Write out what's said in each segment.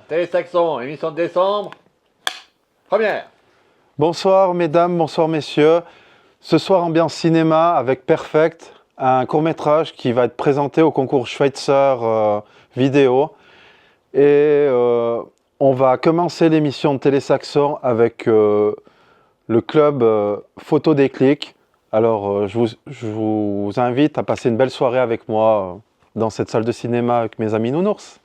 Télésaxon, émission de décembre, première. Bonsoir mesdames, bonsoir messieurs. Ce soir, ambiance cinéma avec Perfect, un court-métrage qui va être présenté au concours Schweitzer vidéo. Et on va commencer l'émission de Télésaxon avec le club Photo Déclic. Alors, je vous invite à passer une belle soirée avec moi dans cette salle de cinéma avec mes amis nounours.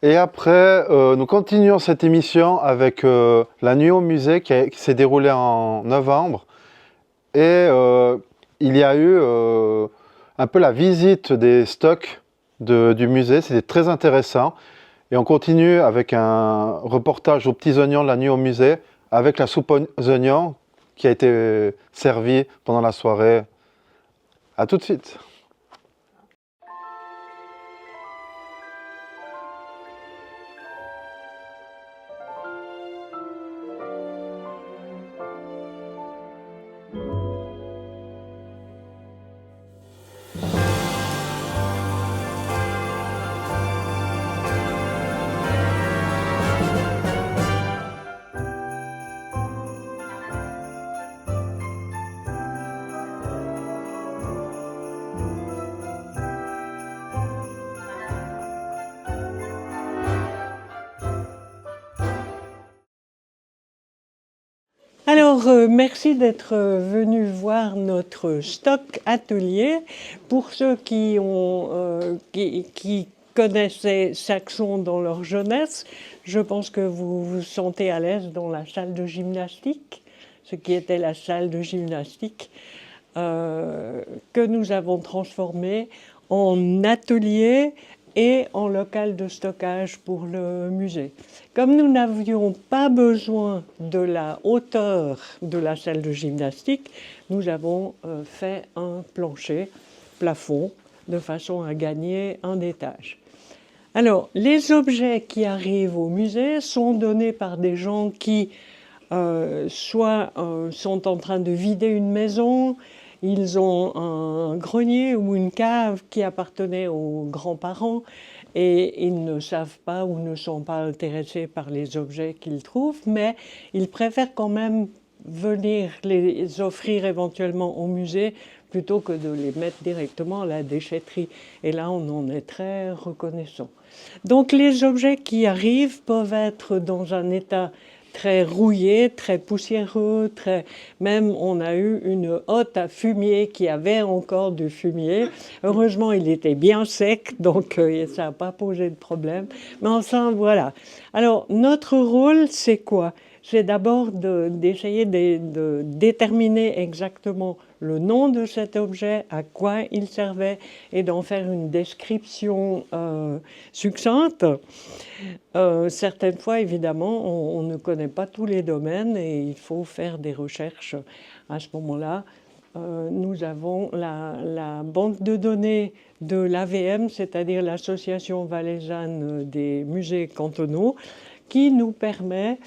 Et après, nous continuons cette émission avec la nuit au musée qui s'est déroulée en novembre. Et il y a eu un peu la visite des stocks du musée, c'était très intéressant. Et on continue avec un reportage aux petits oignons de la nuit au musée avec la soupe aux oignons qui a été servie pendant la soirée. À tout de suite. Alors, merci d'être venu voir notre stock atelier. Pour ceux qui connaissaient Saxon dans leur jeunesse, je pense que vous vous sentez à l'aise dans la salle de gymnastique. ce qui était la salle de gymnastique, que nous avons transformé en atelier et en local de stockage pour le musée. Comme nous n'avions pas besoin de la hauteur de la salle de gymnastique, nous avons fait un plancher, plafond, de façon à gagner un étage. Alors, les objets qui arrivent au musée sont donnés par des gens qui soit sont en train de vider une maison, ils ont un grenier ou une cave qui appartenait aux grands-parents et ils ne savent pas ou ne sont pas intéressés par les objets qu'ils trouvent, mais ils préfèrent quand même venir les offrir éventuellement au musée plutôt que de les mettre directement à la déchetterie. Et là, on en est très reconnaissant. Donc les objets qui arrivent peuvent être dans un état très rouillé, très poussiéreux, même on a eu une hotte à fumier qui avait encore du fumier. Heureusement, il était bien sec, donc ça n'a pas posé de problème. Mais enfin, voilà. Alors, notre rôle, c'est quoi? C'est d'abord d'essayer de déterminer exactement le nom de cet objet, à quoi il servait, et d'en faire une description succincte. Certaines fois, évidemment, on ne connaît pas tous les domaines et il faut faire des recherches à ce moment-là. Nous avons la banque de données de l'AVM, c'est-à-dire l'Association valaisanne des musées cantonaux, qui nous permet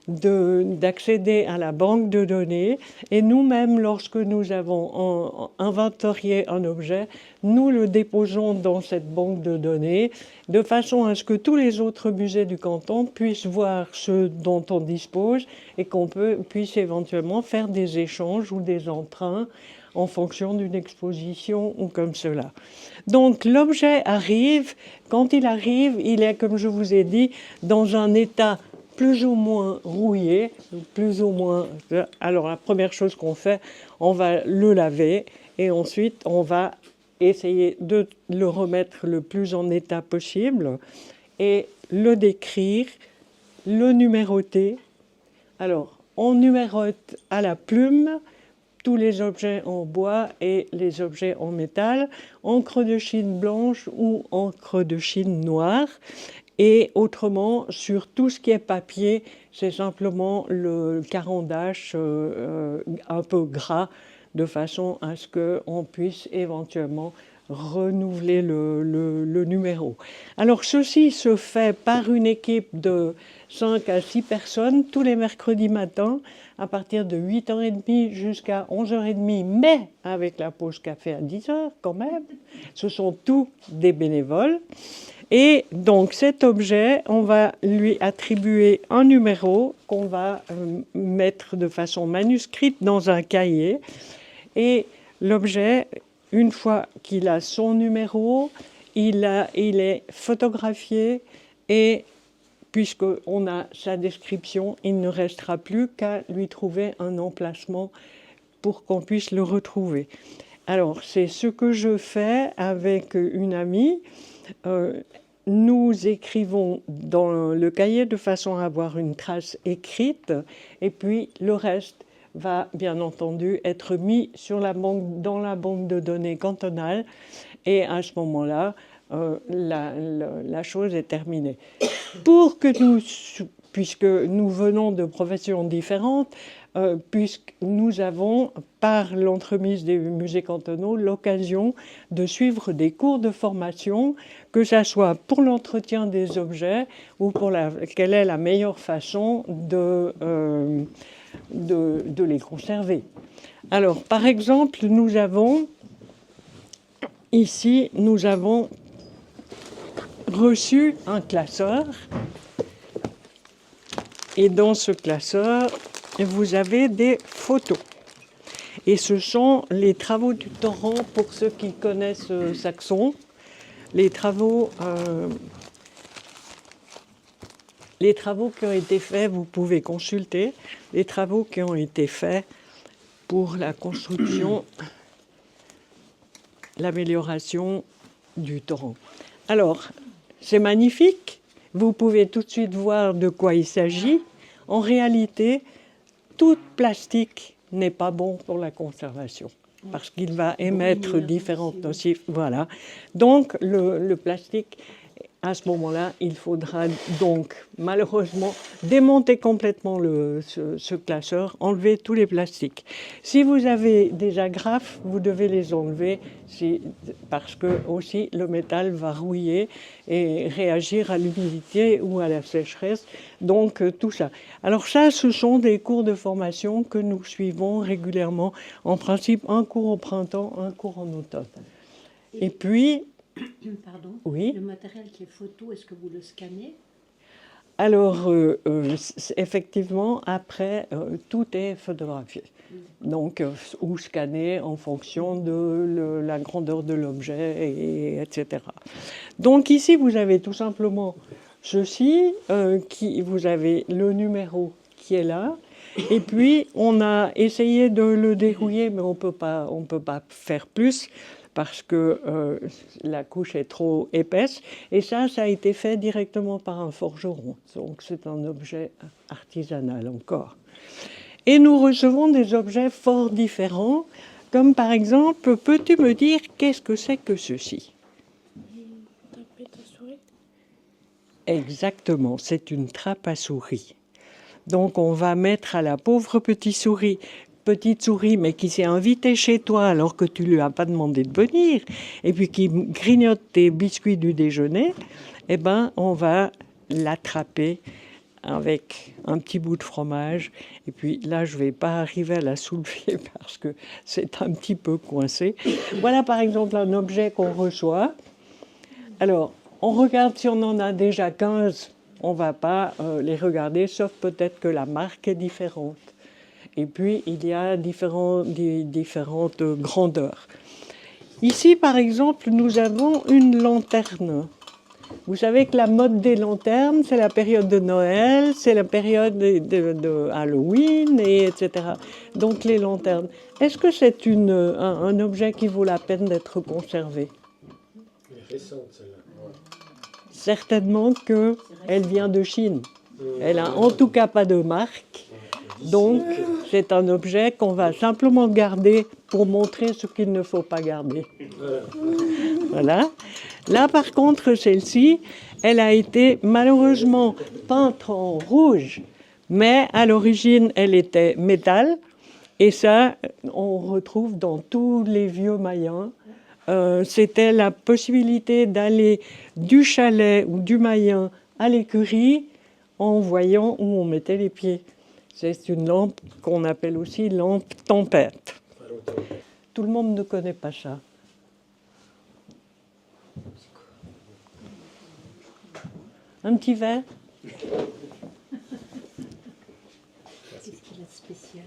d'accéder à la banque de données, et nous-mêmes, lorsque nous avons inventorié un objet, nous le déposons dans cette banque de données de façon à ce que tous les autres musées du canton puissent voir ce dont on dispose et qu'on puisse éventuellement faire des échanges ou des emprunts en fonction d'une exposition ou comme cela. Donc l'objet arrive, quand il arrive, il est, comme je vous ai dit, dans un état plus ou moins rouillé, plus ou moins... Alors la première chose qu'on fait, on va le laver et ensuite on va essayer de le remettre le plus en état possible et le décrire, le numéroter. Alors, on numérote à la plume tous les objets en bois et les objets en métal, encre de Chine blanche ou encre de Chine noire. Et autrement, sur tout ce qui est papier, c'est simplement le caran d'ache un peu gras, de façon à ce qu'on puisse éventuellement renouveler le numéro. Alors ceci se fait par une équipe de 5 à 6 personnes tous les mercredis matins à partir de 8h30 jusqu'à 11h30, mais avec la pause café à 10h quand même. Ce sont tous des bénévoles. Et donc cet objet, on va lui attribuer un numéro qu'on va mettre de façon manuscrite dans un cahier. Et l'objet, une fois qu'il a son numéro, il est photographié et puisqu'on a sa description, il ne restera plus qu'à lui trouver un emplacement pour qu'on puisse le retrouver. Alors, c'est ce que je fais avec une amie. Nous écrivons dans le cahier de façon à avoir une trace écrite et puis le reste va bien entendu être mis sur dans la banque de données cantonale et à ce moment-là, la chose est terminée. Puisque nous venons de professions différentes, puisque nous avons, par l'entremise des musées cantonaux, l'occasion de suivre des cours de formation, que ce soit pour l'entretien des objets ou pour quelle est la meilleure façon de les conserver. Alors, par exemple, nous avons reçu un classeur. Et dans ce classeur, vous avez des photos. Et ce sont les travaux du torrent pour ceux qui connaissent Saxon. Les travaux qui ont été faits, vous pouvez consulter. Les travaux qui ont été faits pour la construction, l'amélioration du torrent. Alors, c'est magnifique. Vous pouvez tout de suite voir de quoi il s'agit. En réalité, tout plastique n'est pas bon pour la conservation parce qu'il va émettre différents nocifs. Voilà. Donc, le plastique, à ce moment-là, il faudra donc, malheureusement, démonter complètement ce classeur, enlever tous les plastiques. Si vous avez des agrafes, vous devez les enlever parce que aussi le métal va rouiller et réagir à l'humidité ou à la sécheresse. Donc, tout ça. Alors ça, ce sont des cours de formation que nous suivons régulièrement. En principe, un cours au printemps, un cours en automne. Et puis... Pardon. Oui. Le matériel qui est photo, est-ce que vous le scannez? Alors, effectivement, après, tout est photographié. Donc, ou scanné en fonction de la grandeur de l'objet, etc. Donc, ici, vous avez tout simplement ceci, vous avez le numéro qui est là. Et puis, on a essayé de le dérouiller, mais on peut pas faire plus parce que la couche est trop épaisse. Et ça a été fait directement par un forgeron. Donc, c'est un objet artisanal encore. Et nous recevons des objets fort différents, comme par exemple, peux-tu me dire qu'est-ce que c'est que ceci? Une trappe à souris. Exactement, c'est une trappe à souris. Donc, on va mettre à la pauvre petite souris, mais qui s'est invitée chez toi alors que tu lui as pas demandé de venir, et puis qui grignote tes biscuits du déjeuner, eh ben, on va l'attraper avec un petit bout de fromage. Et puis là, je vais pas arriver à la soulever parce que c'est un petit peu coincé. Voilà, par exemple, un objet qu'on reçoit. Alors, on regarde si on en a déjà 15. On va pas les regarder, sauf peut-être que la marque est différente. Et puis, il y a différentes grandeurs. Ici, par exemple, nous avons une lanterne. Vous savez que la mode des lanternes, c'est la période de Noël, c'est la période de Halloween, etc. Donc, les lanternes. Est-ce que c'est un objet qui vaut la peine d'être conservé? Elle est récente, celle-là. Ouais. Certainement qu'elle vient de Chine. Elle n'a en tout cas pas de marque. Donc, c'est un objet qu'on va simplement garder pour montrer ce qu'il ne faut pas garder. Voilà. Là, par contre, celle-ci, elle a été malheureusement peinte en rouge, mais à l'origine, elle était métal. Et ça, on retrouve dans tous les vieux Mayens. C'était la possibilité d'aller du chalet ou du Mayen à l'écurie en voyant où on mettait les pieds. C'est une lampe qu'on appelle aussi lampe tempête. Tout le monde ne connaît pas ça. Un petit verre? Qu'est-ce qu'il a de spécial?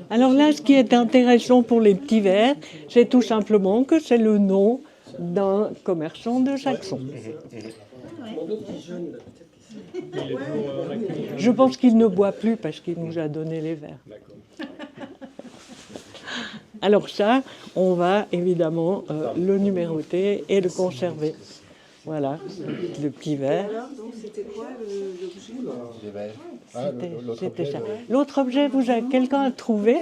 Alors là, ce qui est intéressant pour les petits verres, c'est tout simplement que c'est le nom d'un commerçant de Saxon. Je pense qu'il ne boit plus parce qu'il nous a donné les verres. Alors ça, on va évidemment le numéroter et le conserver. Voilà, le petit verre. C'était quoi l'objet? C'était ça. L'autre objet, quelqu'un a trouvé?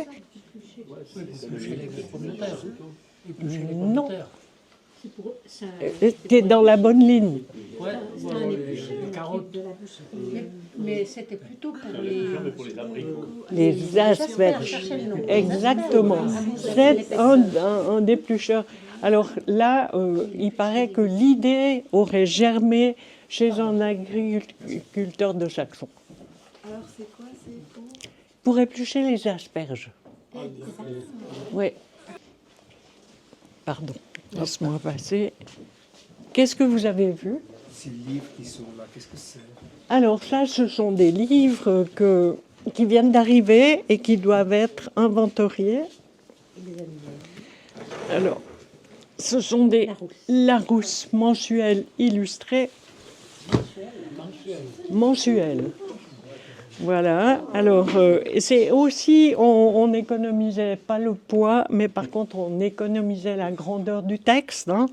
Non. C'était dans la bonne ligne. Mais c'était plutôt pour Les asperges. Exactement. C'est un déplucheur. Alors là, il paraît que l'idée aurait germé chez un agriculteur de Saxon. Alors c'est quoi? C'est Pour éplucher les asperges. Oui. Pardon, laisse-moi passer. Qu'est-ce que vous avez vu? Ces livres qui sont là, qu'est-ce que c'est? Alors ça, ce sont des livres qui viennent d'arriver et qui doivent être inventoriés. Alors, ce sont des Larousse mensuels illustrés. Mensuels. Voilà, alors c'est aussi, on n'économisait pas le poids, mais par contre on économisait la grandeur du texte, hein.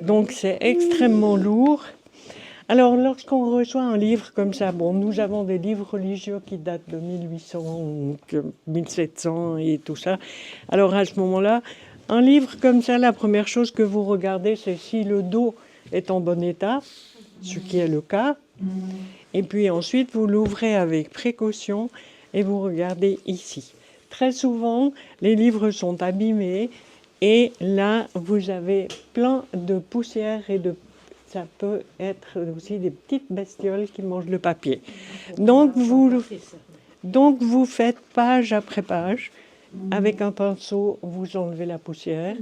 Donc c'est extrêmement lourd. Alors lorsqu'on reçoit un livre comme ça, bon, nous avons des livres religieux qui datent de 1800 ou 1700 et tout ça. Alors à ce moment-là, un livre comme ça, la première chose que vous regardez, c'est si le dos est en bon état, ce qui est le cas. Et puis ensuite, vous l'ouvrez avec précaution et vous regardez ici. Très souvent, les livres sont abîmés et là, vous avez plein de poussière et ça peut être aussi des petites bestioles qui mangent le papier. Donc vous faites page après page. Avec un pinceau, vous enlevez la poussière.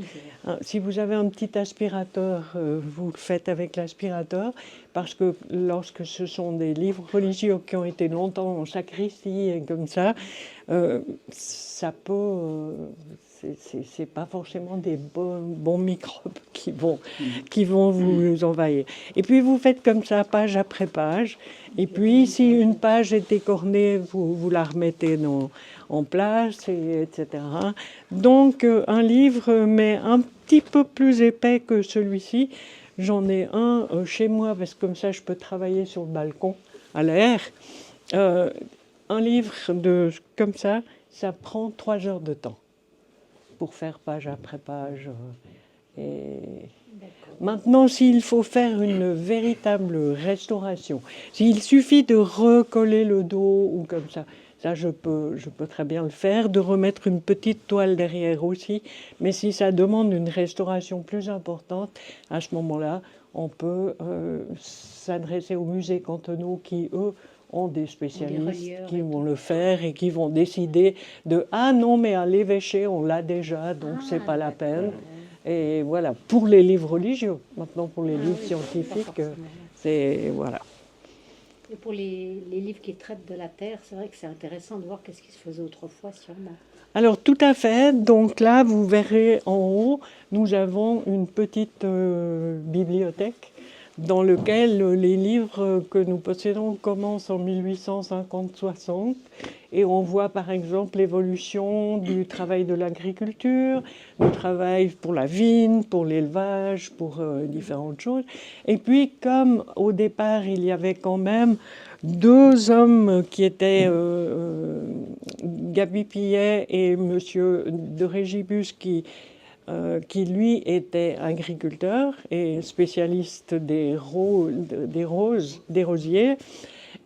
Si vous avez un petit aspirateur, vous le faites avec l'aspirateur, parce que lorsque ce sont des livres religieux qui ont été longtemps en sacristie et comme ça peut... c'est pas forcément des bons microbes qui vont vous envahir. Et puis vous faites comme ça, page après page. Et puis si une page est écornée, vous la remettez en place, etc. Donc un livre, mais un petit peu plus épais que celui-ci. J'en ai un chez moi, parce que comme ça je peux travailler sur le balcon à l'air. Un livre comme ça prend 3 heures de temps pour faire page après page. Maintenant, s'il faut faire une véritable restauration, s'il suffit de recoller le dos ou comme ça je peux très bien le faire, de remettre une petite toile derrière aussi, mais si ça demande une restauration plus importante, à ce moment-là, on peut s'adresser au musée cantonaux qui, eux, ont des spécialistes qui vont le faire et qui vont décider de « Ah non, mais à l'évêché, on l'a déjà, donc c'est pas la peine ». Et voilà, pour les livres religieux. Maintenant, pour les livres scientifiques, c'est... voilà. Et pour les livres qui traitent de la Terre, c'est vrai que c'est intéressant de voir qu'est-ce qui se faisait autrefois, sûrement. Alors, tout à fait. Donc là, vous verrez en haut, nous avons une petite bibliothèque dans laquelle les livres que nous possédons commencent en 1850-60. Et on voit par exemple l'évolution du travail de l'agriculture, du travail pour la vigne, pour l'élevage, pour différentes choses. Et puis, comme au départ, il y avait quand même 2 hommes qui étaient Gaby Pillet et Monsieur de Régibus qui lui était agriculteur et spécialiste des rosiers,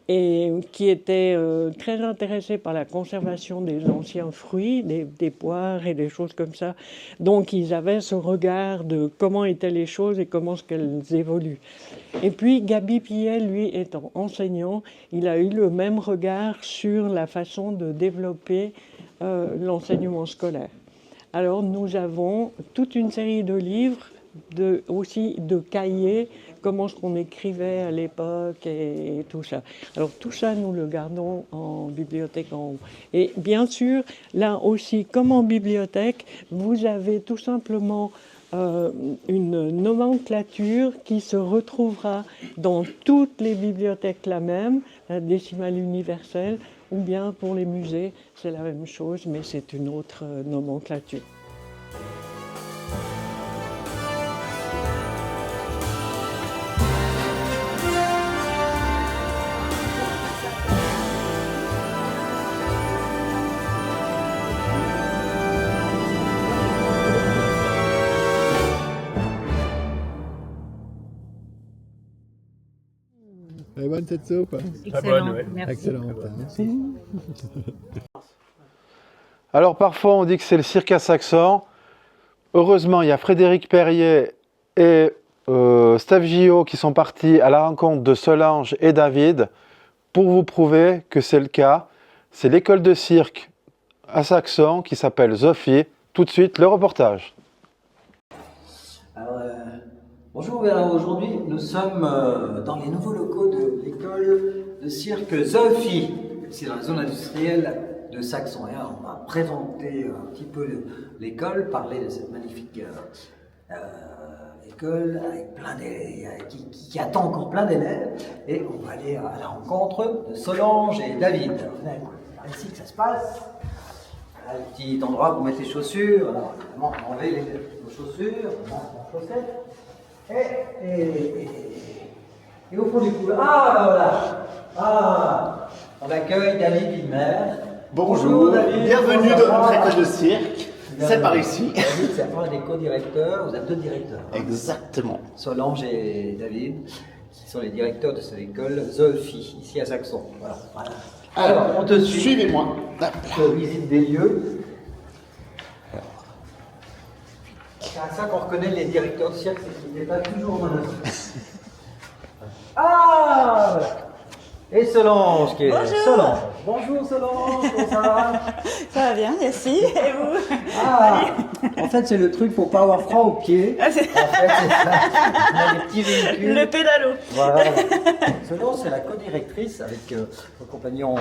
et qui était très intéressé par la conservation des anciens fruits, des poires et des choses comme ça. Donc ils avaient ce regard de comment étaient les choses et comment est-ce qu'elles évoluent. Et puis Gaby Pillet, lui, étant enseignant, il a eu le même regard sur la façon de développer l'enseignement scolaire. Alors nous avons toute une série de livres, aussi de cahiers, comment est-ce qu'on écrivait à l'époque et tout ça. Alors tout ça, nous le gardons en bibliothèque en haut. Et bien sûr, là aussi, comme en bibliothèque, vous avez tout simplement une nomenclature qui se retrouvera dans toutes les bibliothèques la même, la décimale universelle, ou bien pour les musées, c'est la même chose, mais c'est une autre nomenclature. Elle est bonne cette soupe? Excellent, merci. Excellente. Merci. Alors parfois on dit que c'est le cirque à Saxon. Heureusement, il y a Frédéric Perrier et Steph Gillot qui sont partis à la rencontre de Solange et David pour vous prouver que c'est le cas. C'est l'école de cirque à Saxon qui s'appelle Sophie. Tout de suite, le reportage. Alors, bonjour, alors aujourd'hui nous sommes dans les nouveaux locaux de l'école de cirque Sophie. C'est dans la zone industrielle de Saxon. Et on va présenter un petit peu l'école, parler de cette magnifique école avec plein d'élèves, qui attend encore plein d'élèves. Et on va aller à la rencontre de Solange et David. Alors, venez, c'est ici que ça se passe. Voilà, le petit endroit pour mettre les chaussures. Alors, évidemment, on va enlever nos chaussures, on va mettre nos chaussettes. Et au fond du couloir, voilà. On accueille David Ilmer. Bonjour, David, bienvenue comment ça dans notre va? école de cirque. C'est par ici. David, c'est un des co-directeurs, vous êtes deux directeurs. Exactement. Solange et David, qui sont les directeurs de cette école Zolfi, ici à Saxon. Voilà. Alors, on te suit. Suivez-moi. Je visite des lieux. C'est à ça qu'on reconnaît les directeurs de cirque, c'est qu'ils n'est pas toujours en manœuvre. Ah voilà. Et Solange qui est. Bonjour. Solange. Bonjour Solange, comment ça va? Ça va bien, merci. Et vous? Ah, en fait, c'est le truc pour pas avoir froid aux pieds. En fait, c'est ça. On a des petits véhicules. Le pédalo. Voilà. Solange, c'est la co-directrice avec mon compagnon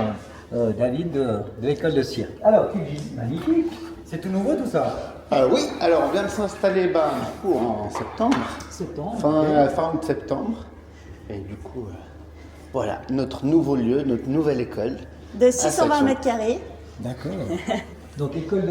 David de l'école de cirque. Alors, cuisine, magnifique. C'est tout nouveau tout ça? Oui, alors on vient de s'installer du coup, en septembre. Fin août septembre. Et du coup, voilà, notre nouveau lieu, notre nouvelle école. De à 620 Saxon. mètres carrés. D'accord. Donc école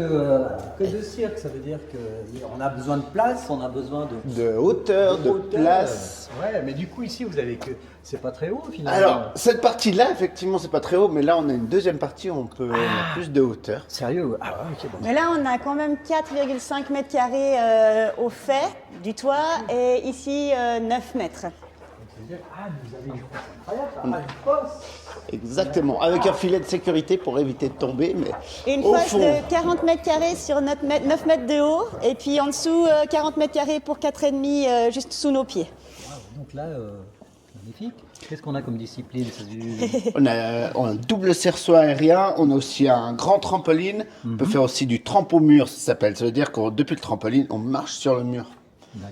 de cirque, ça veut dire qu'on a besoin de place, on a besoin De hauteur, de hauteur. place. Ouais, mais du coup ici vous avez que c'est pas très haut finalement. Alors, cette partie-là, effectivement, c'est pas très haut, mais là, on a une deuxième partie où on a plus de hauteur. Sérieux? Ah ouais, ok, bon. Mais là, on a quand même 4,5 mètres carrés au fait du toit et ici 9 mètres. Ah, vous avez une fosse incroyable, une fosse. Exactement, avec un filet de sécurité pour éviter de tomber, mais Une au fosse fond, de 40 mètres carrés sur 9 mètres de haut et puis en dessous 40 mètres carrés pour 4,5 juste sous nos pieds. Wow, donc là, magnifique. Qu'est-ce qu'on a comme discipline? on a un double cerceau aérien, on a aussi un grand trampoline, on peut faire aussi du trampo-mur, ça s'appelle. Ça veut dire que depuis le trampoline, on marche sur le mur.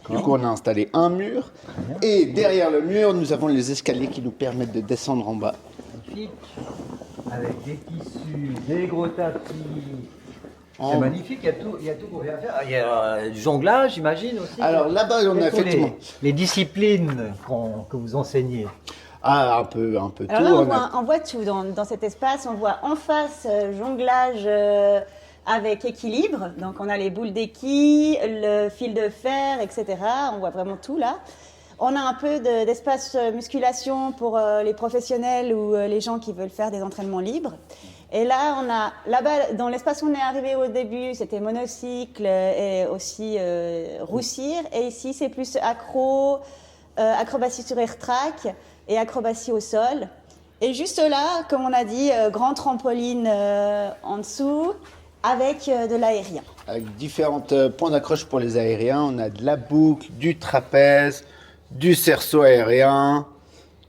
Du coup, on a installé un mur, et derrière le mur, nous avons les escaliers qui nous permettent de descendre en bas. Magnifique. Avec des tissus, des gros tapis. C'est magnifique, il y a tout pour bien faire. Il y a du jonglage, j'imagine aussi. Alors là-bas, on a Quelles sont effectivement... les disciplines que vous enseignez. Ah, un peu tout. Alors là, on voit tout dans cet espace. On voit en face jonglage avec équilibre. Donc on a les boules d'équil, le fil de fer, etc. On voit vraiment tout là. On a un peu d'espace musculation pour les professionnels ou les gens qui veulent faire des entraînements libres. Et là, on a là-bas, dans l'espace où on est arrivé au début, c'était monocycle et aussi roussir. Et ici, c'est plus acrobatie sur air-track et acrobatie au sol. Et juste là, comme on a dit, grand trampoline en dessous avec de l'aérien. Avec différents points d'accroche pour les aériens. On a de la boucle, du trapèze, du cerceau aérien,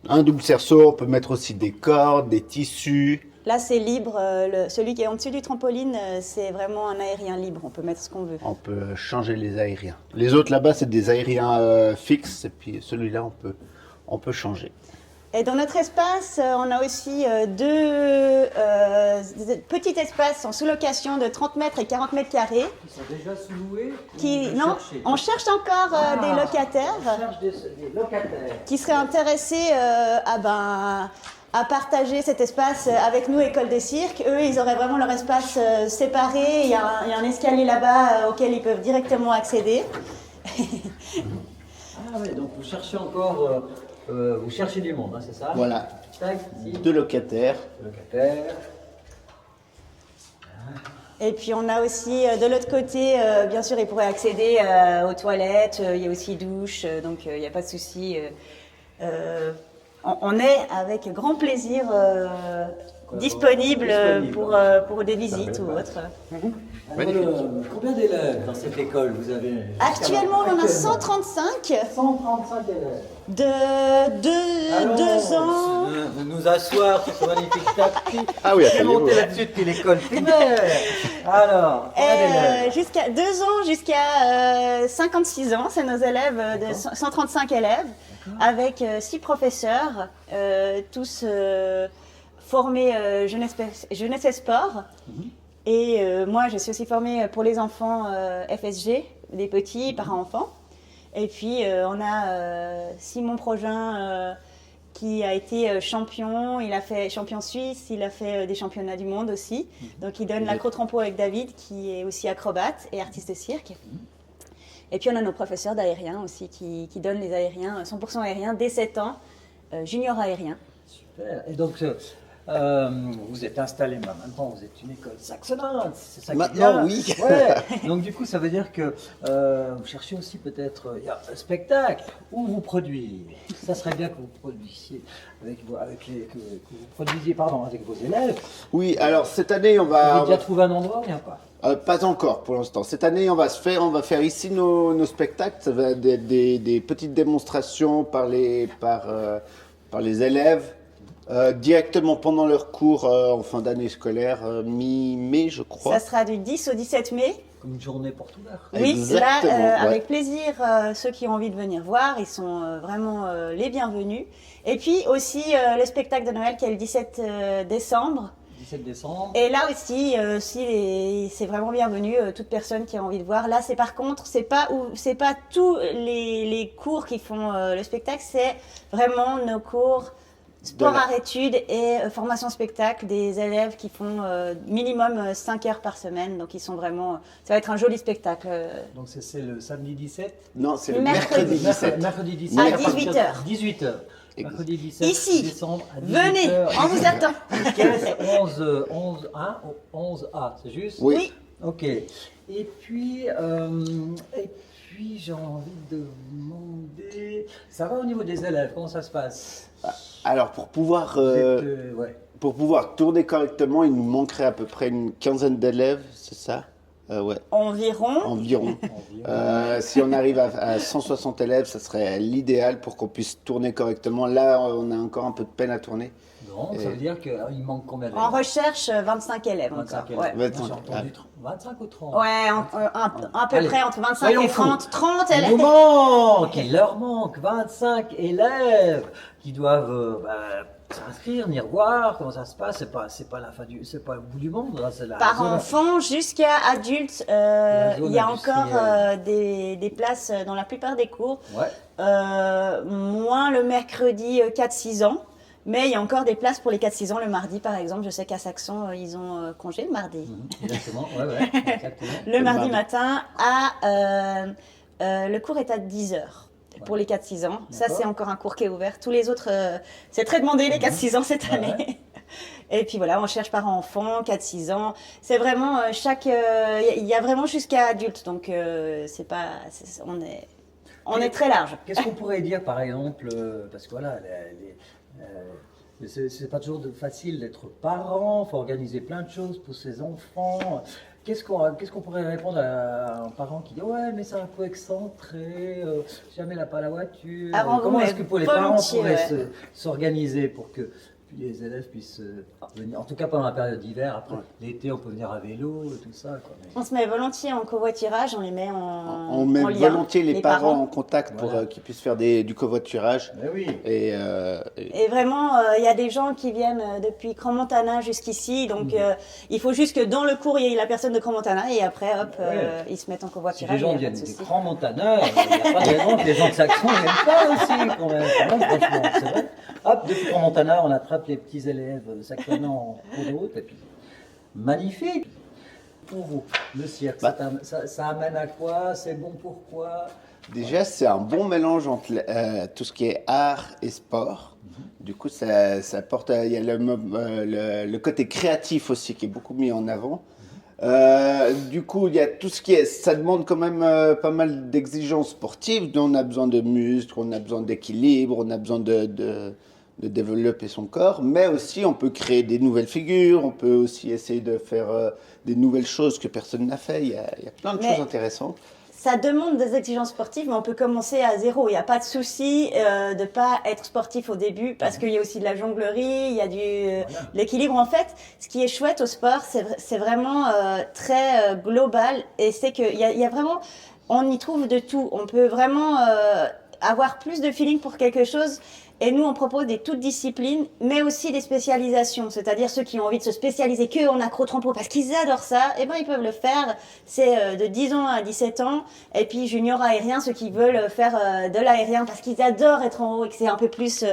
un double cerceau. On peut mettre aussi des cordes, des tissus. Là, c'est libre. Celui qui est en dessus du trampoline, c'est vraiment un aérien libre. On peut mettre ce qu'on veut. On peut changer les aériens. Les autres là-bas, c'est des aériens fixes. Et puis celui-là, on peut changer. Et dans notre espace, on a aussi deux petits espaces en sous-location de 30 mètres et 40 mètres carrés. Ils sont déjà sous-loués? Non, on cherche encore des locataires. On cherche des locataires. Qui seraient intéressés à partager cet espace avec nous, École de Cirque. Eux, ils auraient vraiment leur espace séparé. Il y a un escalier là-bas auquel ils peuvent directement accéder. Ah oui, donc vous cherchez encore... vous cherchez du monde, hein, c'est ça? Voilà, Tac, ici. deux locataires. Locataires. Et puis on a aussi de l'autre côté, bien sûr, ils pourraient accéder aux toilettes. Il y a aussi douche, donc il n'y a pas de souci. On est avec grand plaisir disponible pour des visites ou autres. Combien d'élèves dans cette école vous avez? Actuellement, on en a 135 135 élèves. de 2 ans. De nous asseoir sur ce magnifique tapis. Ah oui, Je vais monter là-dessus depuis l'école primaire. Alors, combien d'élèves? Jusqu'à 2 ans jusqu'à 56 ans, c'est nos élèves, de 135 élèves, avec 6 professeurs, tous formés jeunesse et sport. Et moi, je suis aussi formée pour les enfants FSG, des petits, parents-enfants. Et puis on a Simon Progin qui a été champion, il a fait champion suisse, il a fait des championnats du monde aussi. Donc il donne l'acrotrampo avec David qui est aussi acrobate et artiste cirque. Et puis on a nos professeurs d'aérien aussi qui donnent les aériens, 100% aériens dès 7 ans, junior aérien. Super. Et donc, vous êtes installé maintenant, vous êtes une école saxonnante, c'est ça qui est Maintenant, bien. oui. Ouais. Donc du coup, ça veut dire que vous cherchez aussi peut-être un spectacle où vous produire. Ça serait bien que vous produisiez avec vos élèves. Oui, alors cette année, on Vous avez va... déjà trouvé un endroit ou bien pas? Pas encore pour l'instant. Cette année, on va faire ici nos spectacles. Ça va être des petites démonstrations par les élèves directement pendant leur cours en fin d'année scolaire, mi-mai, je crois. Ça sera du 10 au 17 mai. Comme une journée porte ouverte. Oui, Exactement, là, ouais. avec plaisir, ceux qui ont envie de venir voir, ils sont vraiment les bienvenus. Et puis aussi le spectacle de Noël qui est le 17 décembre. 17 décembre. Et là aussi, c'est vraiment bienvenu, toute personne qui a envie de voir. Là, c'est par contre, c'est pas tous les cours qui font le spectacle, c'est vraiment nos cours sport, art, études et formation spectacle des élèves qui font minimum 5 heures par semaine. Donc, ils sont vraiment. Ça va être un joli spectacle. Donc c'est le samedi 17. Non, c'est le Mercredi. mercredi 17. Mercredi 17. À 18h. 18h. Mercredi 17 Ici. décembre à 18h. Venez, on vous attend. Caisse 11A, c'est juste? Oui. Ok. Et puis j'ai envie de vous demander, ça va au niveau des élèves, comment ça se passe? Alors, pour pouvoir Ouais. Pour pouvoir tourner correctement, il nous manquerait à peu près une quinzaine d'élèves, c'est ça? Ouais, Environ. environ. Si on arrive à 160 élèves, ça serait l'idéal pour qu'on puisse tourner correctement. Là, on a encore un peu de peine à tourner. Donc ça veut dire qu'il manque combien d'élèves? En recherche, 25 élèves 25 encore. élèves. Ouais, J'ai entendu 25 ou 30? ouais à peu Allez, près entre 25 soyons et fous. 30 Il élèves. nous manque, il leur manque 25 élèves qui doivent s'inscrire, venir voir comment ça se passe. C'est pas la fin c'est pas le bout du monde. Là, c'est la Par zone- enfant jusqu'à adulte, La zone il y a industrielle. encore des places dans la plupart des cours. Ouais. Moins le mercredi 4-6 ans. Mais il y a encore des places pour les 4-6 ans le mardi, par exemple. Je sais qu'à Saxon, ils ont congé le mardi. Exactement, ouais, exactement. Le mardi matin, le cours est à 10h pour les 4-6 ans. Ça, D'accord. c'est encore un cours qui est ouvert. Tous les autres, c'est très demandé, les 4-6 ans cette année. Ouais. Et puis voilà, on cherche par enfant, 4-6 ans. C'est vraiment il y a vraiment jusqu'à adulte. Donc, on est très large. Qu'est-ce qu'on pourrait dire, par exemple, parce que voilà, c'est pas toujours facile d'être parent, il faut organiser plein de choses pour ses enfants. Qu'est-ce qu'on pourrait répondre à un parent qui dit ouais mais c'est un peu excentré, jamais il n'a pas la voiture. Alors, Comment mais est-ce que les parents volontiers, pourraient ouais. s'organiser pour que les élèves puissent venir, en tout cas pendant la période d'hiver, après l'été on peut venir à vélo et tout ça quoi. Mais- On se met volontiers en covoiturage, on les met On met en lien. volontiers les parents en contact pour Voilà. qu'ils puissent faire du covoiturage. Mais oui. Et vraiment, il y a des gens qui viennent depuis Crans-Montana jusqu'ici, donc il faut juste que dans le cours, il y ait la personne de Crans-Montana et après, hop, Ouais. ils se mettent en Si covoiturage. les gens il y a viennent pas de des souci. grands montaneurs, il n'y a pas de raison que les gens de Saxon ne viennent pas aussi quand même. Franchement, c'est vrai. Hop, depuis Grand Montana, on attrape les petits élèves saxonnants en cours de route et puis magnifique. Pour vous, le cirque, ça amène à quoi? C'est bon pour quoi? Déjà, c'est un bon mélange entre tout ce qui est art et sport. Du coup, ça apporte. Il y a le côté créatif aussi qui est beaucoup mis en avant. Du coup, il y a tout ce qui est. Ça demande quand même pas mal d'exigences sportives. On a besoin de muscles, on a besoin d'équilibre, on a besoin de développer son corps. Mais aussi, on peut créer des nouvelles figures. On peut aussi essayer de faire des nouvelles choses que personne n'a fait. Il y a plein de choses intéressantes. Ça demande des exigences sportives, mais on peut commencer à zéro. Il n'y a pas de souci de ne pas être sportif au début, parce qu'il y a aussi de la jonglerie, il y a l'équilibre. En fait, ce qui est chouette au sport, c'est vraiment très global, et c'est qu'il y a vraiment, on y trouve de tout. On peut vraiment avoir plus de feeling pour quelque chose Et nous, on propose des toutes disciplines, mais aussi des spécialisations. C'est-à-dire ceux qui ont envie de se spécialiser que en accro-trempeau parce qu'ils adorent ça, eh ben, ils peuvent le faire. C'est de 10 ans à 17 ans. Et puis junior aérien, ceux qui veulent faire de l'aérien parce qu'ils adorent être en haut et que c'est un peu plus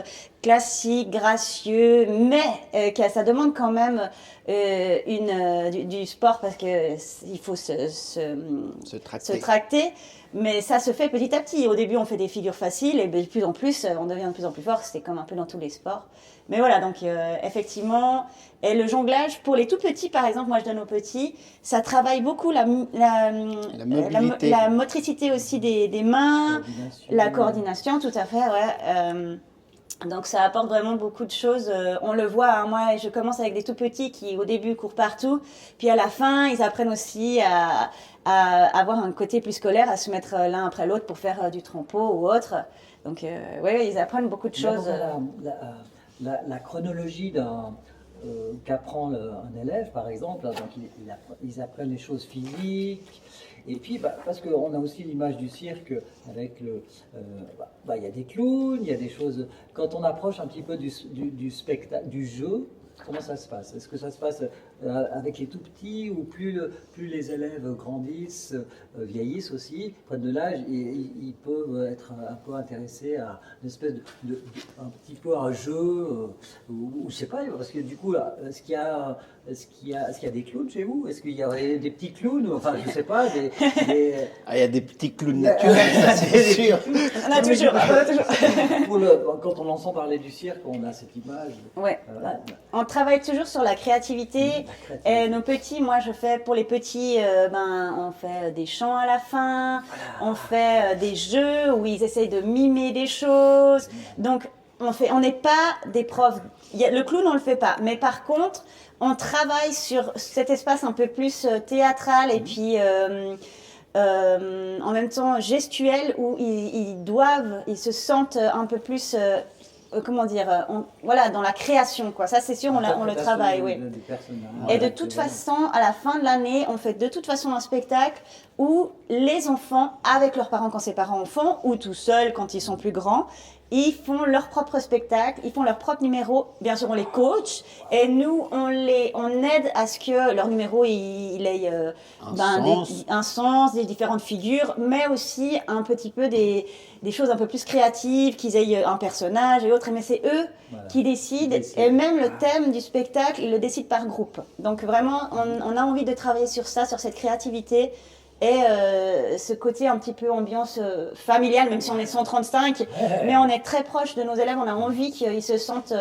classique, gracieux, mais que ça demande quand même du sport parce que il faut se tracter. Mais ça se fait petit à petit. Au début, on fait des figures faciles et de plus en plus, on devient de plus en plus fort. C'est comme un peu dans tous les sports. Mais voilà, donc effectivement, et le jonglage, pour les tout petits, par exemple, moi je donne aux petits, ça travaille beaucoup la motricité aussi des mains, la coordination, tout à fait, ouais. Donc ça apporte vraiment beaucoup de choses. On le voit, hein, moi je commence avec des tout petits qui au début courent partout, puis à la fin ils apprennent aussi à avoir un côté plus scolaire, à se mettre l'un après l'autre pour faire du trempeau ou autre. Donc oui, ils apprennent beaucoup de choses. La chronologie qu'apprend un élève, par exemple, donc ils apprennent les choses physiques. Et puis, parce qu'on a aussi l'image du cirque avec il y a des clowns, il y a des choses. Quand on approche un petit peu du spectacle, du jeu, comment ça se passe? Est-ce que ça se passe avec les tout petits ou plus les élèves grandissent, vieillissent aussi, prennent de l'âge, et ils peuvent être un peu intéressés à une espèce un petit peu un jeu ou je sais pas, parce que du coup, est-ce qu'il y a des clowns chez vous? Est-ce qu'il y aurait des petits clowns? Enfin, je sais pas. Il y a des petits clowns naturels, ça c'est sûr. On a toujours. Quand on entend parler du cirque, on a cette image. Ouais. On travaille toujours sur la créativité. Et nos petits, moi je fais pour les petits, on fait des chants à la fin, on fait des jeux où ils essayent de mimer des choses. Donc on n'est pas des profs. Le clown on le fait pas, mais par contre on travaille sur cet espace un peu plus théâtral et puis en même temps gestuel où ils se sentent un peu plus dans la création, quoi. Ça, c'est sûr, on le travaille, oui. Et de toute façon, à la fin de l'année, on fait de toute façon un spectacle où les enfants, avec leurs parents quand ses parents en font, ou tout seuls quand ils sont plus grands, ils font leur propre spectacle, ils font leur propre numéro. Bien sûr, on les coach et nous, on aide à ce que leur numéro il ait un sens, des différentes figures, mais aussi un petit peu des choses un peu plus créatives, qu'ils aient un personnage et autres. Mais c'est eux qui décident. Et même le thème du spectacle, ils le décident par groupe. Donc vraiment, on a envie de travailler sur ça, sur cette créativité. Et ce côté un petit peu ambiance familiale, même si on est 135, mais on est très proche de nos élèves, on a envie qu'ils se sentent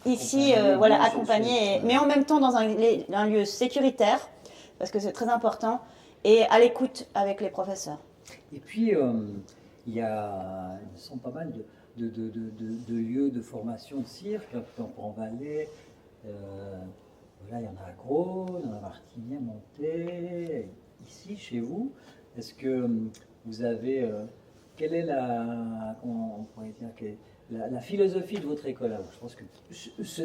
ici, accompagnés, mais en même temps dans un lieu sécuritaire, parce que c'est très important, et à l'écoute avec les professeurs. Et puis, il y a pas mal de lieux de formation de cirque, en Valais. Là, il y en a à Gros, il y en a à Martigny, à Monté. Ici, chez vous, est-ce que vous avez, quelle est la philosophie de votre école? Alors, je pense que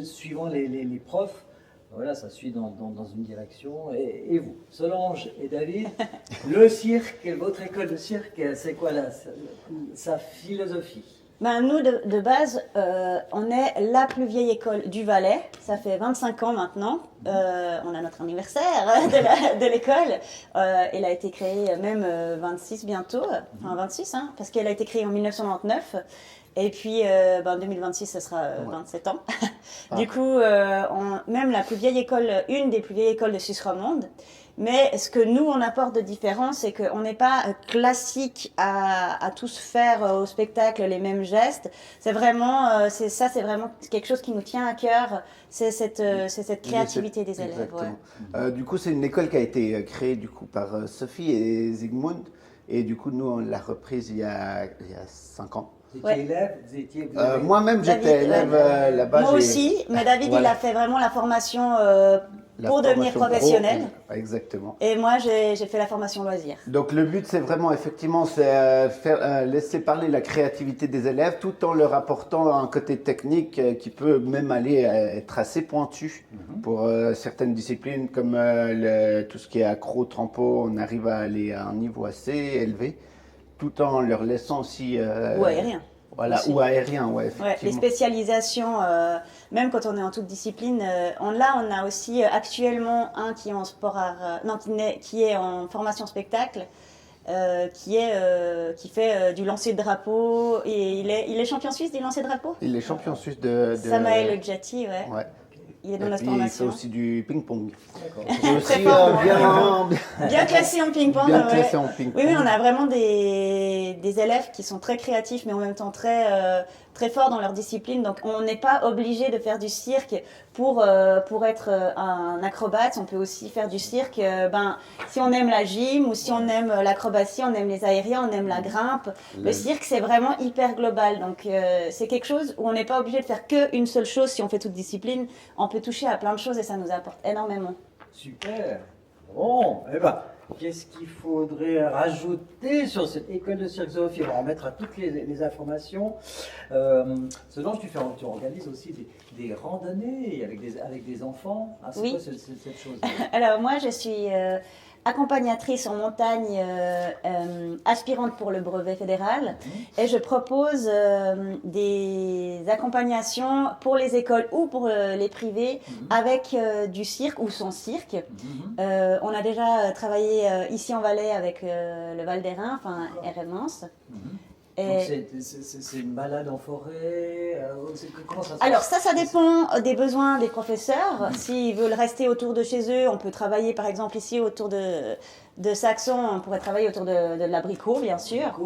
suivant les profs, voilà, ça suit dans une direction. Et vous, Solange et David, le cirque, votre école de cirque, c'est quoi sa philosophie? Nous, de base, on est la plus vieille école du Valais. Ça fait 25 ans maintenant. On a notre anniversaire de l'école. Elle a été créée même 26 bientôt. Enfin 26, parce qu'elle a été créée en 1999. Et puis, 2026, ce sera 27 ans. Du coup, même la plus vieille école, une des plus vieilles écoles de Suisse romande. Mais ce que nous, on apporte de différent, c'est qu'on n'est pas classique à tous faire au spectacle les mêmes gestes. C'est vraiment, c'est vraiment quelque chose qui nous tient à cœur. C'est cette créativité des élèves. Ouais. Du coup, c'est une école qui a été créée du coup par Sophie et Zygmunt. Et du coup, nous, on l'a reprise il y a 5 ans. Vous étiez élève, moi-même, j'étais élève là-bas. Moi aussi, mais David, il a fait vraiment la formation pour devenir professionnel. Exactement. Et moi, j'ai fait la formation loisir. Donc le but, c'est vraiment, effectivement, c'est laisser parler la créativité des élèves tout en leur apportant un côté technique qui peut même aller être assez pointu pour certaines disciplines comme tout ce qui est accro, trempeau. On arrive à aller à un niveau assez élevé tout en leur laissant aussi... Ou aérien. Voilà, aussi. ou aérien, ouais, Ouais, les effectivement. spécialisations, même quand on est en toute discipline, on a aussi actuellement un qui est en sport non, qui est en formation spectacle, qui fait du lancer de drapeau, et il est champion suisse du lancer de drapeau. Il est champion suisse de... Samael Djati, ouais. Ouais. Il est dans Et notre puis, il fait formation. aussi du ping-pong. D'accord. Il est aussi Très fort. bien Classé en ping-pong. bien ouais. classé en ping-pong. Oui, on a vraiment des élèves qui sont très créatifs, mais en même temps très forts dans leur discipline. Donc, on n'est pas obligé de faire du cirque pour être un acrobate. On peut aussi faire du cirque. Si on aime la gym ou si on aime l'acrobatie, on aime les aériens, on aime la grimpe. Le cirque, c'est vraiment hyper global. Donc, c'est quelque chose où on n'est pas obligé de faire qu'une seule chose. Si on fait toute discipline, on peut toucher à plein de choses et ça nous apporte énormément. Super. Bon, qu'est-ce qu'il faudrait rajouter sur cette école de cirque Zoophile? On va en mettre à toutes les informations. Solange, tu organises aussi des randonnées avec des enfants. Ah, c'est Oui. quoi cette chose? Alors moi, je suis accompagnatrice en montagne aspirante pour le brevet fédéral et je propose des accompagnations pour les écoles ou pour les privés avec du cirque ou sans cirque. On a déjà travaillé ici en Valais avec le Val d'Airain, enfin Eremance. Donc c'est une balade en forêt. Comment ça se Alors passe? ça dépend des besoins des professeurs. S'ils veulent rester autour de chez eux, on peut travailler par exemple ici autour de Saxon, on pourrait travailler autour de l'abricot bien sûr.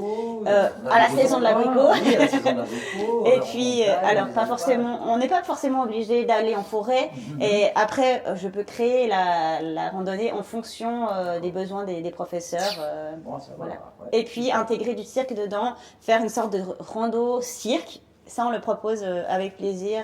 À la saison de l'abricot. Oui, à la saison de l'abricot. Et puis, alors pas forcément, on n'est pas forcément obligé d'aller en forêt. Et après, je peux créer la randonnée en fonction des besoins des professeurs. Bon, ça va, Voilà. ouais. Et puis intégrer du cirque dedans, faire une sorte de rando cirque. Ça, on le propose avec plaisir.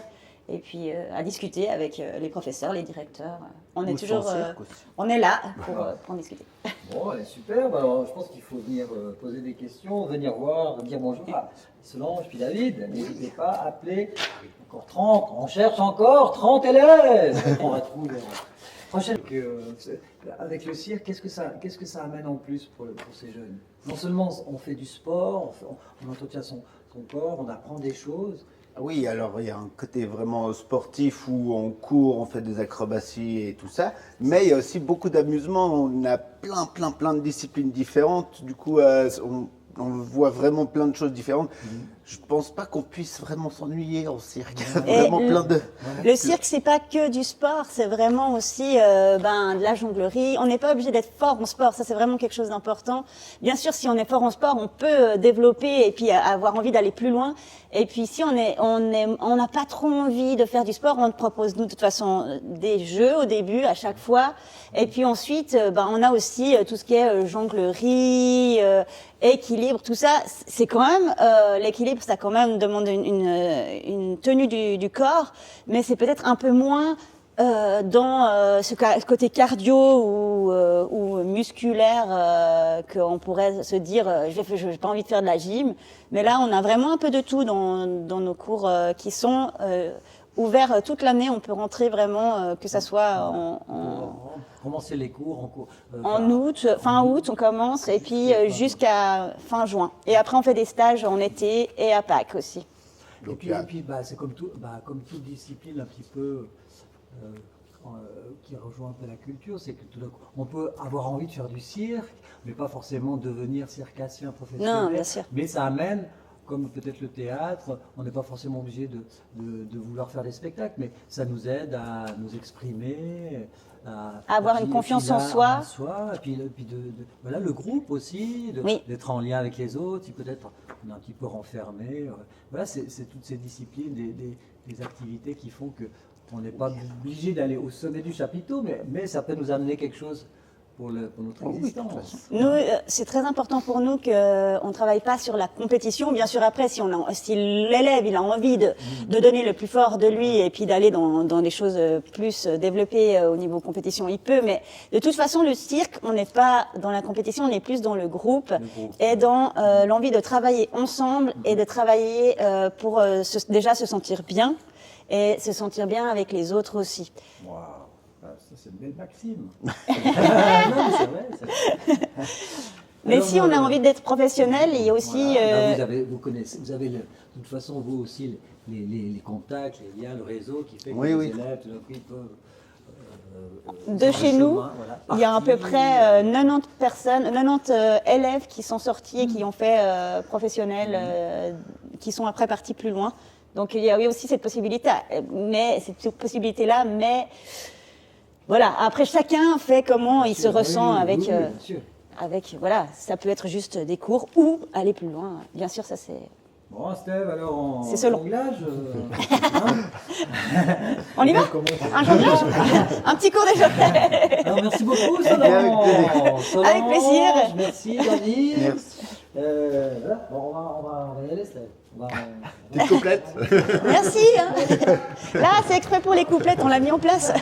Et puis à discuter avec les professeurs, les directeurs. On est Ou toujours, sans cirque aussi. on est là pour en discuter. Bon, super. Alors, je pense qu'il faut venir poser des questions, venir voir, dire bonjour à Solange puis David. N'hésitez pas à appeler. Encore 30. On cherche encore 30 élèves. On va trouver. Prochaine. Avec le cirque, qu'est-ce que ça amène en plus pour ces jeunes? Non seulement on fait du sport, on entretient son corps, on apprend des choses. Oui, alors il y a un côté vraiment sportif où on court, on fait des acrobaties et tout ça, mais il y a aussi beaucoup d'amusement, on a plein de disciplines différentes, du coup on voit vraiment plein de choses différentes. Je pense pas qu'on puisse vraiment s'ennuyer en cirque, il y a vraiment plein de... Le cirque, c'est pas que du sport, c'est vraiment aussi de la jonglerie. On n'est pas obligé d'être fort en sport, ça c'est vraiment quelque chose d'important. Bien sûr, si on est fort en sport, on peut développer et puis avoir envie d'aller plus loin. Et puis si on n'a pas trop envie de faire du sport, on propose nous de toute façon des jeux au début à chaque fois. Et puis ensuite, on a aussi tout ce qui est jonglerie, équilibre, tout ça. C'est quand même l'équilibre, ça quand même demande une tenue du corps, mais c'est peut-être un peu moins dans ce côté cardio ou musculaire qu'on pourrait se dire j'ai pas envie de faire de la gym, mais là on a vraiment un peu de tout dans nos cours qui sont ouverts toute l'année. On peut rentrer vraiment que ça soit Commencer les cours en août, fin août on commence et puis jusqu'à fin juin. Et après on fait des stages en été et à Pâques aussi. Et puis c'est comme toute discipline un petit peu qui rejoint un peu la culture, c'est que tout d'un coup, on peut avoir envie de faire du cirque, mais pas forcément devenir circassien professionnel. Non, bien sûr. Mais ça amène, comme peut-être le théâtre, on n'est pas forcément obligé de vouloir faire des spectacles, mais ça nous aide à nous exprimer, à avoir une confiance en soi. Et puis voilà, le groupe aussi, d'être en lien avec les autres, si peut-être on est un petit peu renfermé. Voilà, c'est toutes ces disciplines, des activités qui font que on n'est pas obligé d'aller au sommet du chapiteau, mais ça peut nous amener quelque chose pour notre existence. Nous, c'est très important pour nous qu'on ne travaille pas sur la compétition. Bien sûr, après, si l'élève il a envie de donner le plus fort de lui et puis d'aller dans des choses plus développées au niveau compétition, il peut. Mais de toute façon, le cirque, on n'est pas dans la compétition, on est plus dans le groupe et dans l'envie de travailler ensemble et de travailler pour déjà se sentir bien et se sentir bien avec les autres aussi. Waouh, ça c'est une belle maxime. Non, mais c'est vrai. Mais Alors, si on a envie d'être professionnel, il y a aussi... Voilà. Vous connaissez, vous avez de toute façon vous aussi les contacts, les liens, le réseau qui fait que Oui, les oui. élèves tout d'un coup, ils peuvent De chez nous, voilà, il y a à peu partir, près 90 personnes, 90 élèves qui sont sortis et qui ont fait professionnel, qui sont après partis plus loin. Donc il y a oui, aussi cette possibilité, mais voilà. Après chacun fait comment il se ressent avec, bien sûr. avec voilà. Ça peut être juste des cours ou aller plus loin. Bien sûr, ça c'est. Bon, Steve, alors en C'est selon. jonglage, On y va? Un jonglage? Un petit cours de jonglage. Alors, merci beaucoup, Avec Solange. Avec plaisir. Merci, David. Merci. Voilà. Bon, on va y aller, Steve. Petite couplette. Merci. Hein. Là, c'est exprès pour les couplettes, on l'a mis en place.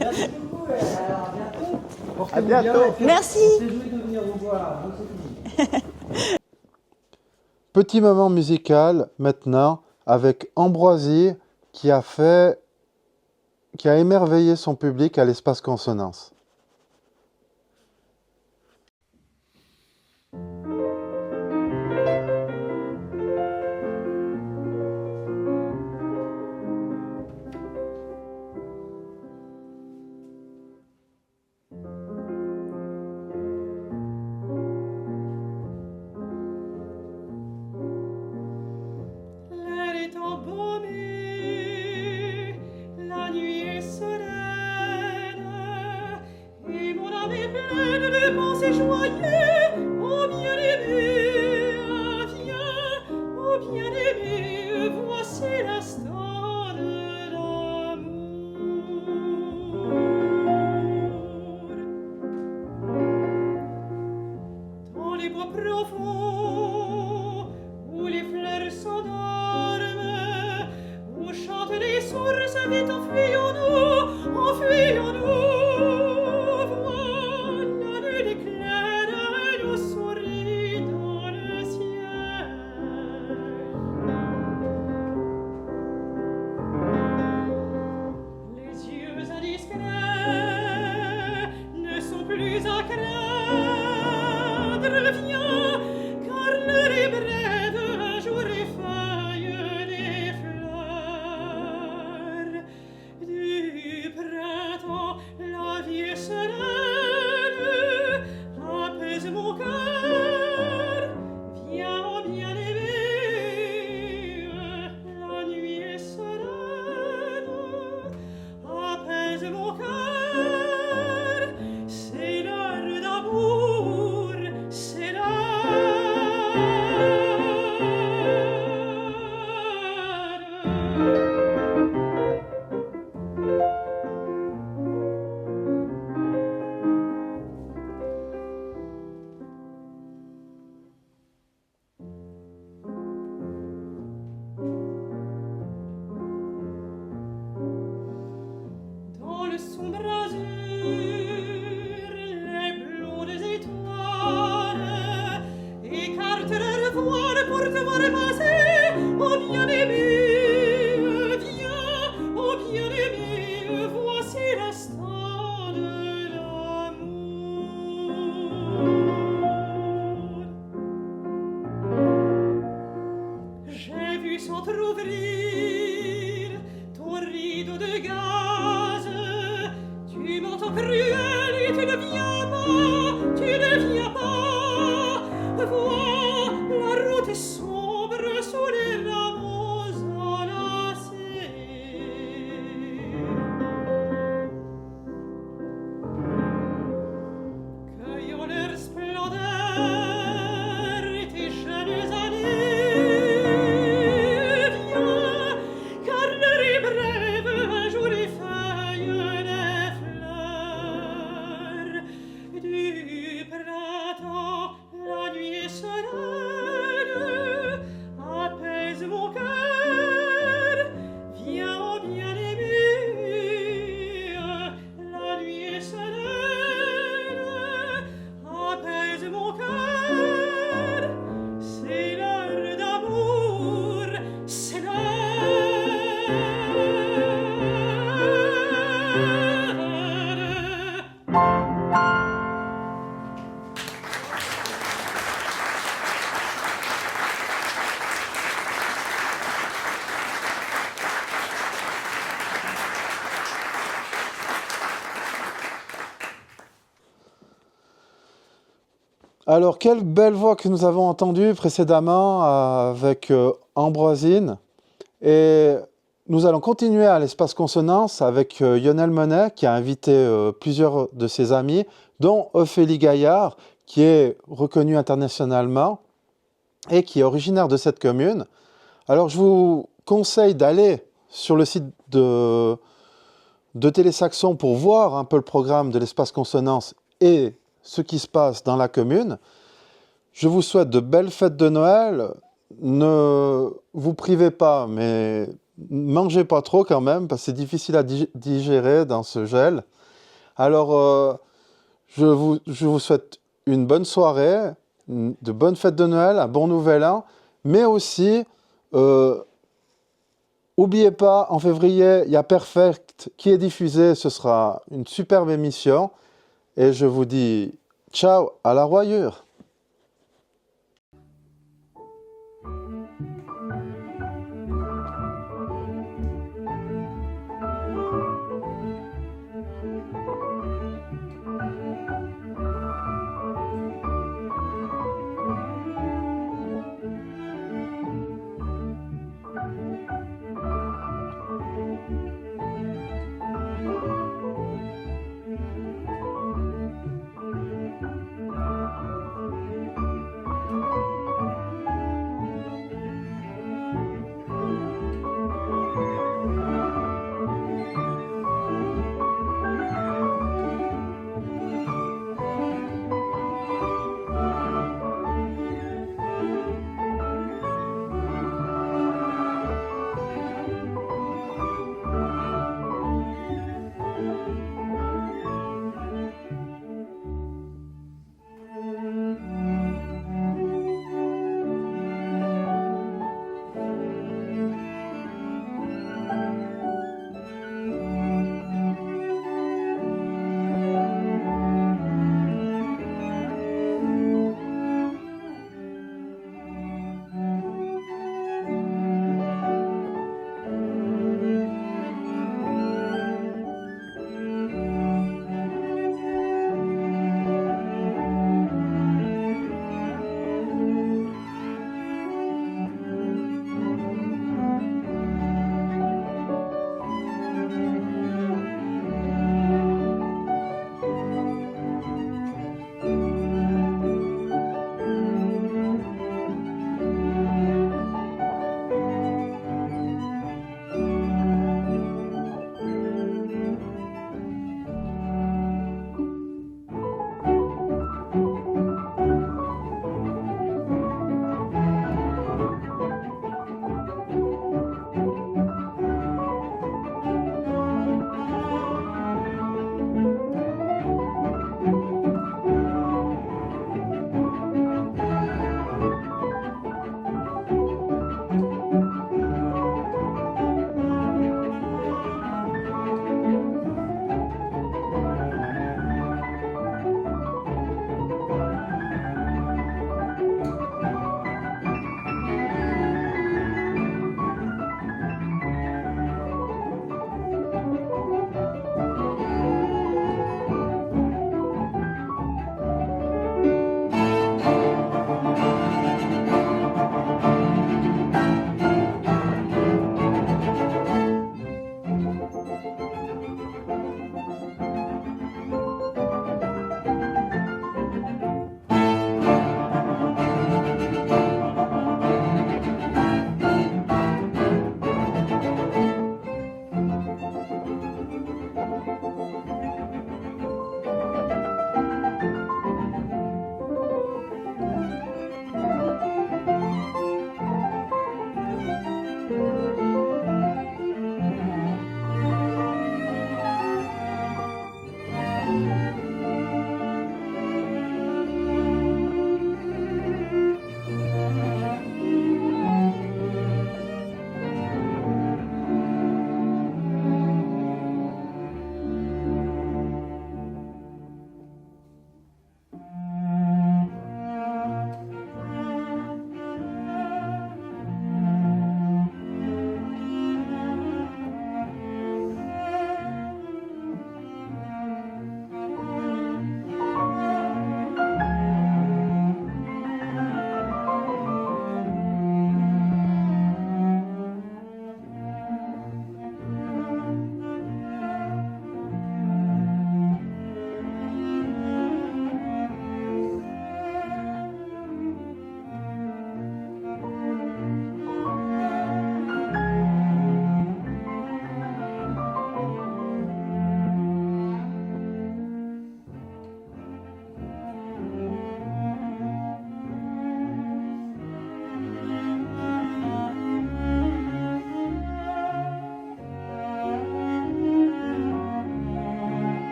Merci beaucoup. Alors, à bientôt. À bientôt. Bien, et puis, Merci. on s'est joué de venir vous voir. Donc, c'est fini. Petit moment musical maintenant avec Ambroisie qui a émerveillé son public à l'espace Consonance. L'air est embaumé, la nuit est sereine, et mon âme est pleine de pensées joyeuses. Oh bien-aimé, viens, oh bien-aimé, voici l'instant de l'amour. Dans les bois profonds, où les fleurs s'endorment, où chantent les sources, vite enfuyons-nous, enfuyons-nous. Voilà le éclair nous sourit dans le ciel. Les yeux indiscrets ne sont plus à craindre, viens, car l'heure est brève, un jour effeuille les fleurs du printemps. La vie est sereine, apaise mon cœur, viens, oh bien-aimé, la nuit est sereine, apaise mon cœur, c'est l'heure d'amour, c'est Dans le sombre azur, les blondes étoiles écartent leur voile pour te voir passer. Oh bien-aimé, viens, oh bien-aimé, voici l'instant de l'amour. J'ai vu s'entr'ouvrir ton rideau de gaz. Tu m'entends cruel et tu ne viens pas, tu ne viens pas. Vois, la route est sombre sous les rameaux enlacés. Cueillons leur splendeur et tes jeunes années. Viens, car l'heure est brève, un jour effeuille les fleurs Alors, quelle belle voix que nous avons entendue précédemment avec Ambroisine. Et nous allons continuer à l'espace consonance avec Lionel Monet, qui a invité plusieurs de ses amis, dont Ophélie Gaillard, qui est reconnue internationalement et qui est originaire de cette commune. Alors, je vous conseille d'aller sur le site de Télésaxon pour voir un peu le programme de l'espace consonance et ce qui se passe dans la commune. Je vous souhaite de belles fêtes de Noël. Ne vous privez pas, mais mangez pas trop quand même, parce que c'est difficile à digérer dans ce gel. Alors, je vous souhaite une bonne soirée, de bonnes fêtes de Noël, un bon nouvel an, mais aussi, n'oubliez pas, en février, il y a Perfect qui est diffusé, ce sera une superbe émission. Et je vous dis ciao, à la royure.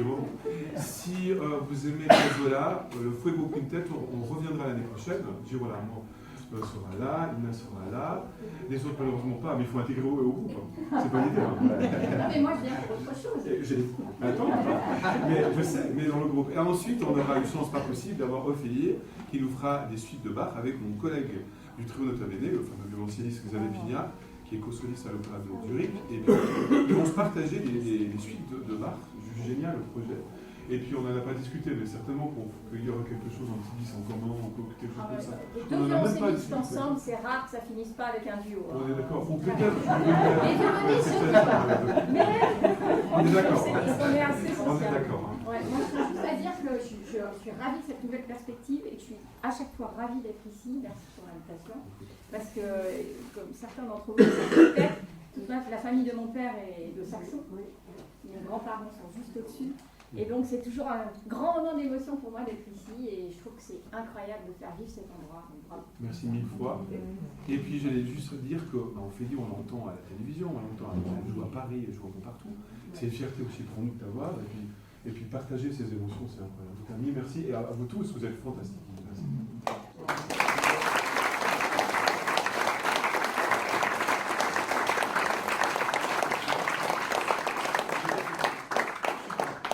moment. Si vous aimez Cazzola, le Fuego Quintet, on reviendra l'année prochaine. Girolamo sera là, Ina sera là. Les autres, malheureusement pas, mais il faut intégrer au groupe. C'est pas l'idée. Hein. Non, mais moi, je viens pour autre chose. Attends, mais je sais, mais dans le groupe. Et ensuite, on aura une chance pas possible d'avoir Ophélie qui nous fera des suites de Bach avec mon collègue du trio Nota Bene, le fameux violoncelliste Xavier Pignat, qui est co-soliste à l'Opéra de Zurich. Et puis, ils vont se partager les suites de Bach. Génial le projet. Et puis on n'en a pas discuté, mais certainement qu'il y aura quelque chose en petit en commun, quelque chose comme ça. Les deux violoncellistes ensemble, c'est rare que ça finisse pas avec un duo. On est d'accord. Ou peut-être. Les violonistes, mais on est d'accord. On est assez On est d'accord. Hein. Ouais, moi, je tiens juste à dire que je suis ravie de cette nouvelle perspective et que je suis à chaque fois ravie d'être ici. Merci pour l'invitation. Parce que, comme certains d'entre vous le savent peut-être, toute la famille de mon père est de Saxon. Mes grands-parents sont juste au-dessus. Et donc c'est toujours un grand moment d'émotion pour moi d'être ici et je trouve que c'est incroyable de faire vivre cet endroit. Bravo. Merci mille fois. Et puis j'allais juste dire qu'en Ophélie, on l'entend à la télévision, on l'entend, elle joue à Paris, elle joue un peu partout. C'est une fierté aussi pour nous de t'avoir et puis partager ces émotions, c'est incroyable. En tout cas, mille merci et à vous tous, vous êtes fantastiques. Merci.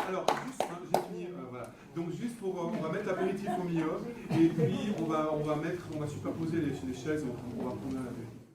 Alors, juste, hein, j'ai fini, voilà. Donc juste pour, on va mettre l'apéritif au milieu, et puis on va superposer les chaises, on va prendre l'apéritif.